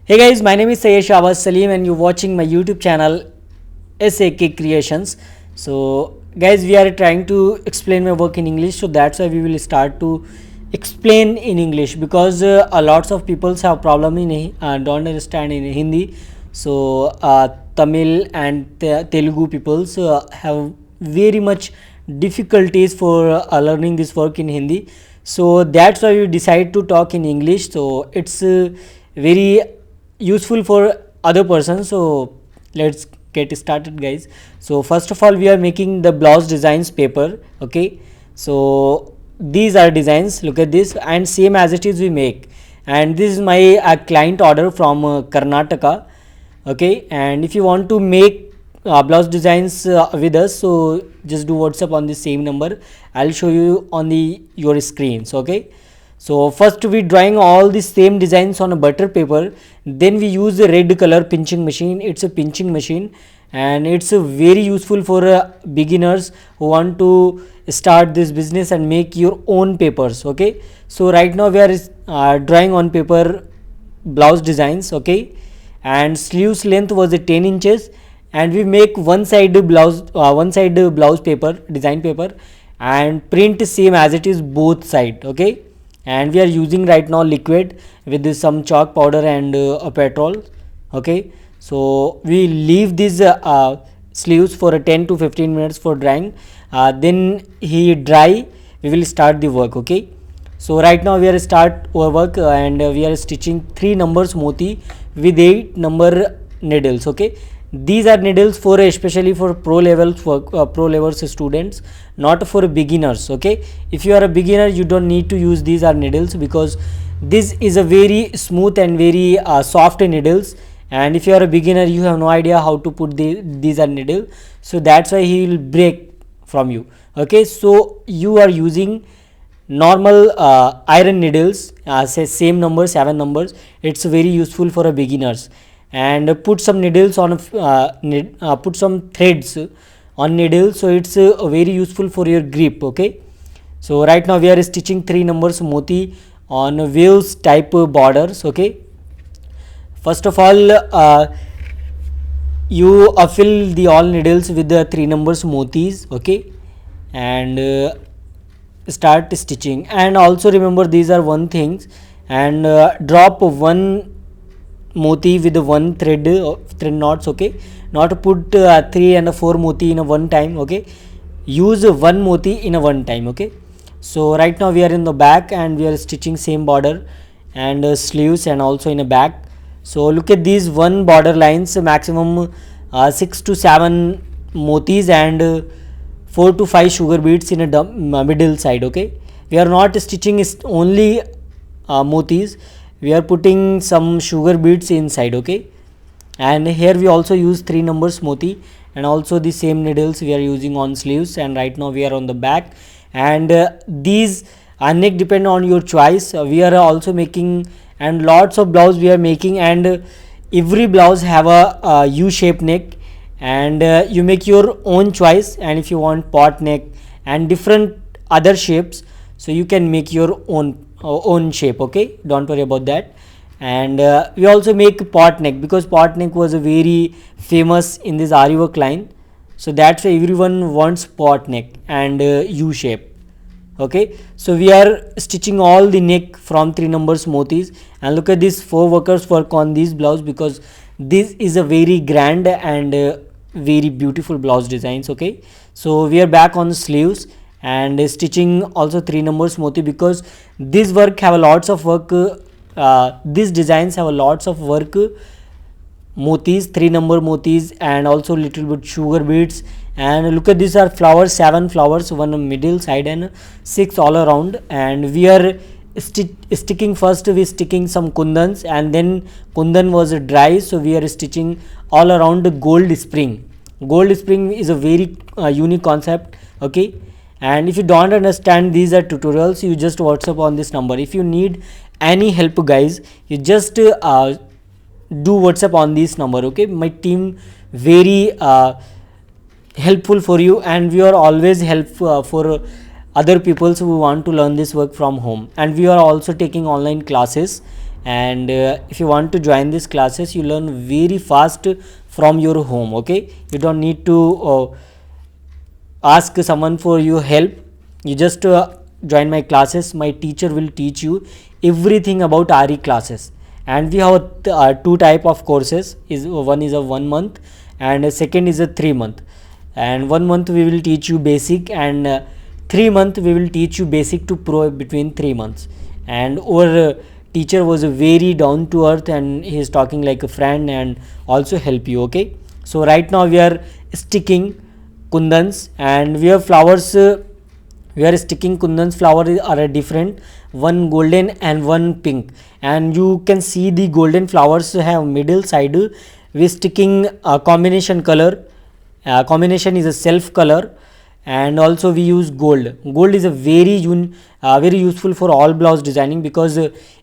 Hey guys, my name is Sayesh Abbas Salim and you're watching my YouTube channel SAK Creations. So guys, we are trying to explain my work in English, so that's why we will start to explain in English because a lots of people have problem in don't understand in Hindi. So Tamil and Telugu peoples have very much difficulties for learning this work in Hindi. So that's why we decide to talk in English. So it's very useful for other persons. So let's get started guys. So first of all, we are making the blouse designs paper. Okay, so these are designs, look at this, and same as it is we make. And this is my client order from Karnataka. Okay, and if you want to make blouse designs with us, so just do WhatsApp on the same number. I'll show you on the your screens. Okay, so first we drawing all the same designs on a butter paper, then we use the red color pinching machine. It's a pinching machine and it's very useful for beginners who want to start this business and make your own papers. Okay, so right now we are drawing on paper blouse designs. Okay, and sleeves length was 10 inches, and we make one side blouse paper, design paper, and print same as it is both side. Okay, and we are using right now liquid with some chalk powder and a petrol. Okay, so we leave these sleeves for 10 to 15 minutes for drying, then he dry, we will start the work. Okay, so right now we are start our work and we are stitching 3 numbers moti with 8 number needles. Okay, these are needles for especially for pro levels work, pro levels students, not for beginners. Okay, if you are a beginner you don't need to use these are needles because this is a very smooth and very soft needles, and if you are a beginner you have no idea how to put these are needle, so that's why he will break from you. Okay, so you are using normal iron needles, say same number 7 numbers. It's very useful for a beginners. And put some needles on put some threads on needle, so it's very useful for your grip. Okay, so right now we are stitching 3 numbers moti on waves type borders. Okay, first of all you fill the all needles with the 3 numbers motis. Okay, and start stitching, and also remember these are one things, and drop one moti with one thread knots. Okay, not to put 3 and 4 moti in a one time. Okay, use one moti in a one time. Okay, so right now we are in the back and we are stitching same border and sleeves and also in a back. So look at these one border lines, maximum 6 to 7 motis and 4 to 5 sugar beads in a middle side. Okay, we are not stitching only motis, we are putting some sugar beads inside. Okay, and here we also use 3 numbers moti and also the same needles we are using on sleeves, and right now we are on the back. And these neck depend on your choice. We are also making and lots of blouse we are making, and every blouse have a U-shaped neck, and you make your own choice. And if you want pot neck and different other shapes, so you can make your own shape. Okay, don't worry about that. And we also make pot neck because pot neck was a very famous in this ari work line, so that's why everyone wants pot neck and U shape. Okay, so we are stitching all the neck from 3 numbers motis, and look at this 4 workers work on this blouse because this is a very grand and very beautiful blouse designs. Okay, so we are back on the sleeves and stitching also 3 numbers moti because this work have a lots of work, these designs have a lots of work, motis, 3 number motis and also little bit sugar beads. And look at these are flowers, 7 flowers, one middle side and 6 all around. And we are sticking, first we sticking some kundans, and then kundan was dry, so we are stitching all around gold spring. Gold spring is a very unique concept. Okay, and if you don't understand these are tutorials, you just WhatsApp on this number. If you need any help guys, you just do WhatsApp on this number. Okay, my team very helpful for you, and we are always help for other people who want to learn this work from home. And we are also taking online classes, and if you want to join these classes, you learn very fast from your home. Okay, you don't need to ask someone for your help. You just join my classes. My teacher will teach you everything about RE classes. And we have two type of courses. One is a 1 month and a second is a 3 month. And 1 month we will teach you basic, and 3 month we will teach you basic to pro between 3 months. And our teacher was very down to earth, and he is talking like a friend and also help you. Okay, so right now we are sticking kundans, and we have flowers. We are sticking kundans flower are different, one golden and one pink, and you can see the golden flowers have middle side. We sticking a combination color. Combination is a self color, and also we use gold. Gold is a very useful for all blouse designing, because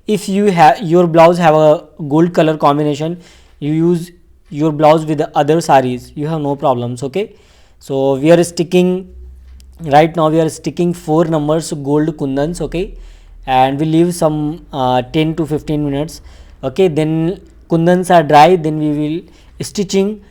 if you have your blouse have a gold color combination, you use your blouse with the other sarees, you have no problems. Okay, so we are sticking right now, we are sticking 4 numbers gold kundans. Okay, and we leave some 10 to 15 minutes. Okay, then kundans are dry, then we will stitching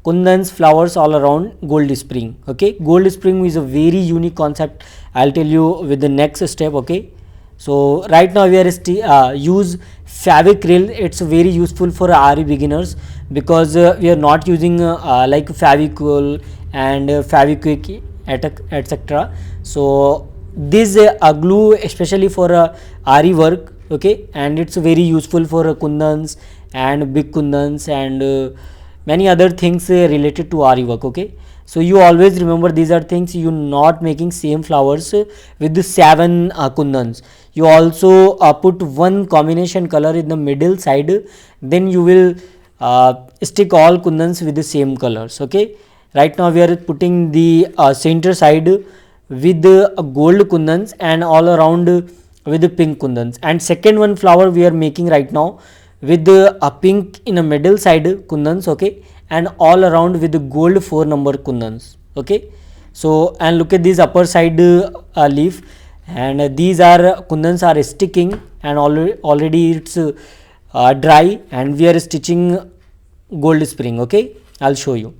kundans flowers all around gold spring. Okay, gold spring is a very unique concept. I'll tell you with the next step. Okay, so right now we are use Fevicryl. It's very useful for RE beginners, because we are not using like Fevicol and Fevikwik etc. So this glue especially for RE work. Okay, and it's very useful for kundans and big kundans and many other things related to RE work. Okay, so you always remember these are things. You not making same flowers with the 7 kundans. You also put one combination color in the middle side, then you will stick all kundans with the same colors. Okay, right now we are putting the center side with the gold kundans and all around with the pink kundans, and second one flower we are making right now with the pink in a middle side kundans. Okay, and all around with the gold 4 number kundans. Okay, so and look at this upper side leaf, and these are kundans are sticking, and already it's dry, and we are stitching gold spring. Okay, I'll show you.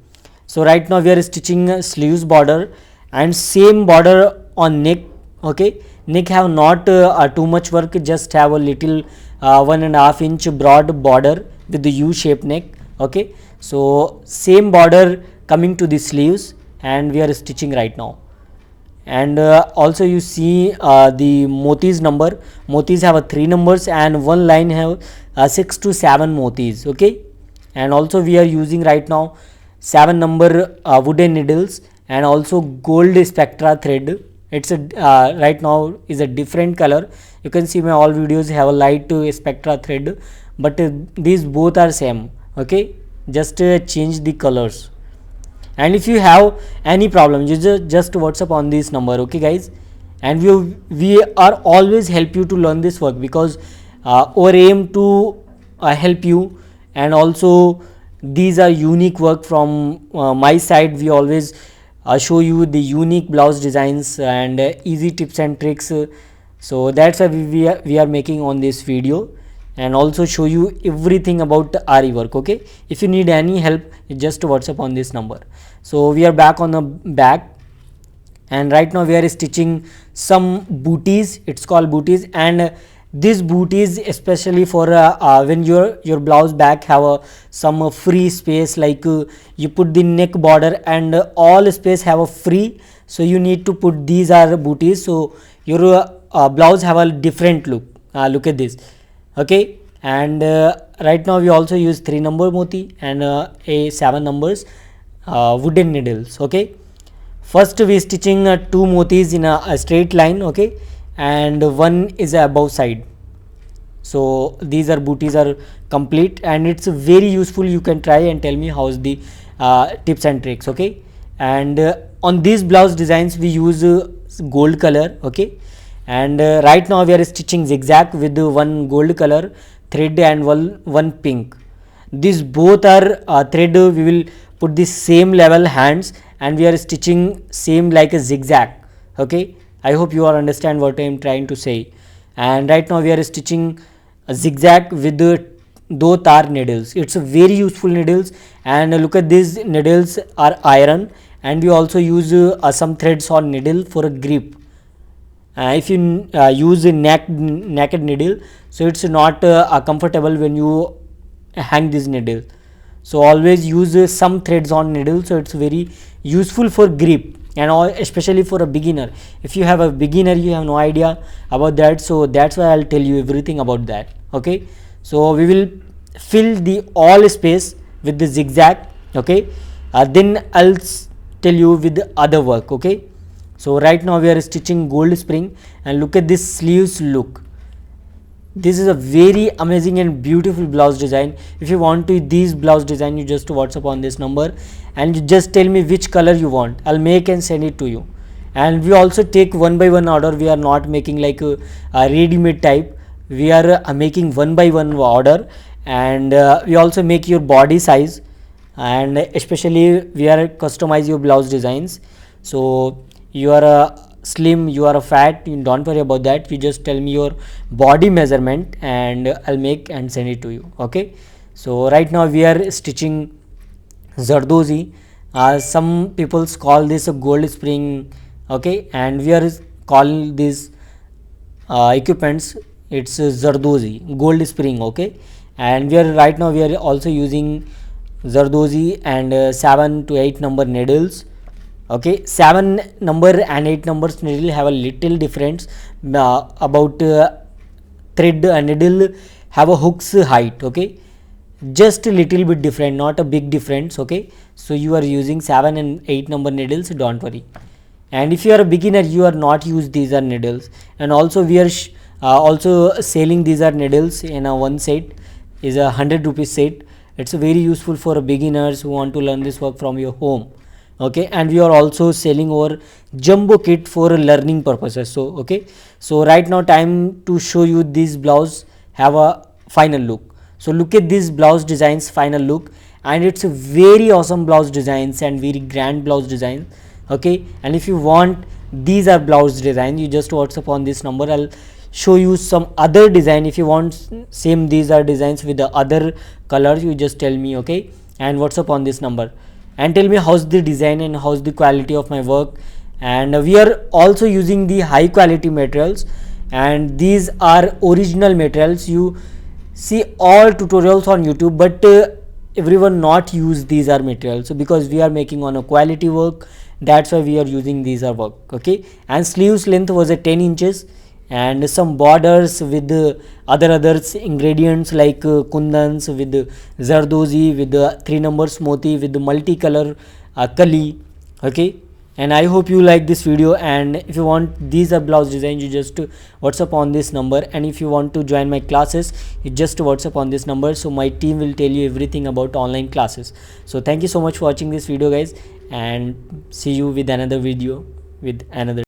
So right now we are stitching sleeves border, and same border on neck. Okay, neck have not too much work, just have a little 1.5 inch broad border with the U-shaped neck. Okay, so same border coming to the sleeves, and we are stitching right now. And also you see the motis number. Motis have a 3 numbers, and one line have 6 to 7 motis. Okay, and also we are using right now 7 number wooden needles, and also gold spectra thread. It's a right now is a different color. You can see my all videos have a light spectra thread, but these both are same. Okay, just change the colors. And if you have any problem, you just WhatsApp on this number. Okay guys, and we are always help you to learn this work, because our aim to help you, and also these are unique work from my side. We always show you the unique blouse designs and easy tips and tricks. So that's why we are making on this video, and also show you everything about RE work. Okay, if you need any help, you just WhatsApp on this number. So we are back on the back, and right now we are stitching some booties. It's called booties, and this booties especially for when your blouse back have some free space, like you put the neck border and all space have a free, so you need to put these are booties, so your blouse have a different look. Look at this. Okay, and right now we also use 3 number moti and a 7 numbers wooden needles. Okay, first we stitching 2 motis in a straight line. Okay, and one is above side. So these are booties are complete, and it's very useful. You can try and tell me how's the tips and tricks. Okay, and on these blouse designs we use gold color. Okay, and right now we are stitching zigzag with one gold color thread and one pink. These both are thread. We will put the same level hands, and we are stitching same like a zigzag. Okay, I hope you all understand what I am trying to say. And right now we are stitching zigzag with the do tar needles. It's a very useful needles, and look at these needles are iron, and we also use some threads on needle for a grip. If you use a naked needle, so it's not comfortable when you hang this needle. So always use some threads on needle, so it's very useful for grip, and all, especially for a beginner. If you have a beginner, you have no idea about that, so that's why I'll tell you everything about that. Okay, so we will fill the all space with the zigzag. Okay, then I'll tell you with the other work. Okay, so right now we are stitching gold spring, and look at this sleeves look. This is a very amazing and beautiful blouse design. If you want to this blouse design, you just WhatsApp on this number and you just tell me which color you want. I'll make and send it to you. And we also take one by one order. We are not making like a ready-made type. We are making one by one order, and we also make your body size, and especially we are customize your blouse designs. So you are a slim, you are a fat, you don't worry about that. You just tell me your body measurement and I'll make and send it to you. Okay, so right now we are stitching Zardozi. Some people call this a gold spring. Okay, and we are calling this equipments, it's Zardozi gold spring. Okay, and we are right now we are also using Zardozi and 7 to 8 number needles. Okay, 7 number and 8 numbers needle have a little difference about thread needle have a hook's height. Okay, just a little bit different, not a big difference. Okay, so you are using 7 and 8 number needles, don't worry. And if you are a beginner, you are not use these are needles. And also we are also selling these are needles in a one set, is a 100 rupees set. It's very useful for beginners who want to learn this work from your home. Okay, and we are also selling our jumbo kit for learning purposes. So okay, so right now time to show you this blouse have a final look. So look at this blouse designs final look, and it's a very awesome blouse designs and very grand blouse design. Okay, and if you want these are blouse design, you just WhatsApp on this number. I'll show you some other design. If you want same these are designs with the other colors, you just tell me. Okay, and WhatsApp on this number and tell me how's the design and how's the quality of my work. And we are also using the high quality materials, and these are original materials. You see all tutorials on YouTube, but everyone not use these are materials. So because we are making on a quality work, that's why we are using these are work. Okay, and sleeves length was a 10 inches, and some borders with other ingredients like kundans with zardozi with 3 numbers moti with the multicolor kali. Okay, and I hope you like this video, and if you want these are blouse design, you just WhatsApp on this number. And if you want to join my classes, you just WhatsApp on this number, so my team will tell you everything about online classes. So thank you so much for watching this video guys, and see you with another video with another